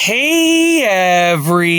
Hey everybody,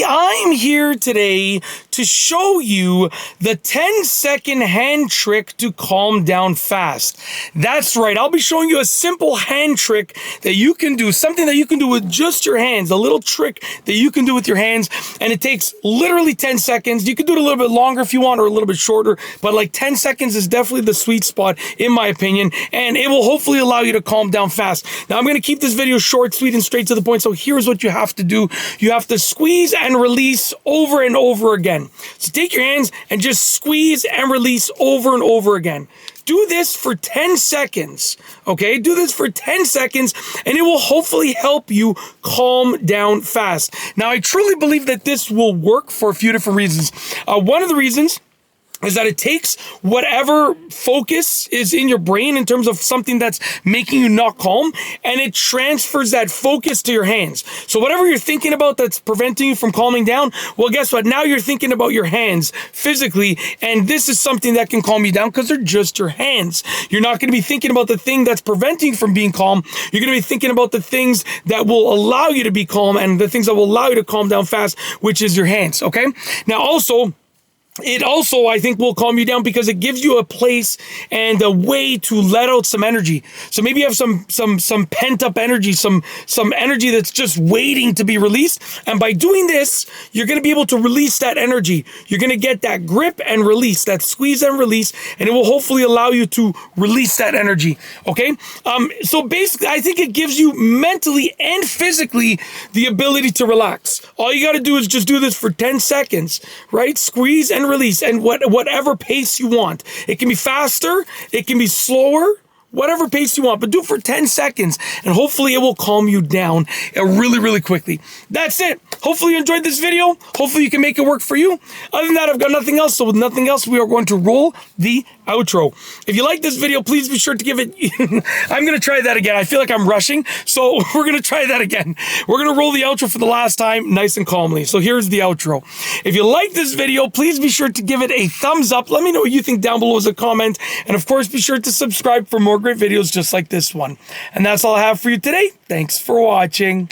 I'm here today to show you the 10-second hand trick to calm down fast. That's right, I'll be showing you a simple hand trick that you can do, something that you can do with just your hands, a little trick that you can do with your hands, and it takes literally 10 seconds. You can do it a little bit longer if you want, or a little bit shorter, but like 10 seconds is definitely the sweet spot in my opinion, and it will hopefully allow you to calm down fast. Now I'm going to keep this video short, sweet, and straight to the point. So here's what you have to do. You have to squeeze and release over and over again. So take your hands and just squeeze and release over and over again. Do this for 10 seconds, okay? Do this for 10 seconds, and it will hopefully help you calm down fast. Now, I truly believe that this will work for a few different reasons. One of the reasons is that it takes whatever focus is in your brain in terms of something that's making you not calm, and it transfers that focus to your hands. So whatever you're thinking about that's preventing you from calming down, well, guess what? Now you're thinking about your hands physically, and this is something that can calm you down because they're just your hands. You're not going to be thinking about the thing that's preventing you from being calm. You're going to be thinking about the things that will allow you to be calm and the things that will allow you to calm down fast, which is your hands, okay? Now, it also, I think, will calm you down because it gives you a place and a way to let out some energy. So maybe you have some pent up energy, some energy that's just waiting to be released. And by doing this, you're going to be able to release that energy. You're going to get that grip and release, that squeeze and release, and it will hopefully allow you to release that energy. Okay. So basically, I think it gives you mentally and physically the ability to relax. All you got to do is just do this for 10 seconds, right? Squeeze and release, and whatever pace you want. It can be faster, it can be slower, whatever pace you want, but do it for 10 seconds, and hopefully it will calm you down really, really quickly. That's it. Hopefully you enjoyed this video. Hopefully you can make it work for you. Other than that, I've got nothing else. So with nothing else, we are going to roll the outro. If you like this video, please be sure to give it... I'm going to try that again. I feel like I'm rushing, so we're going to try that again. We're going to roll the outro for the last time, nice and calmly. So here's the outro. If you like this video, please be sure to give it a thumbs up. Let me know what you think down below as a comment. And of course, be sure to subscribe for more great videos just like this one. And that's all I have for you today. Thanks for watching.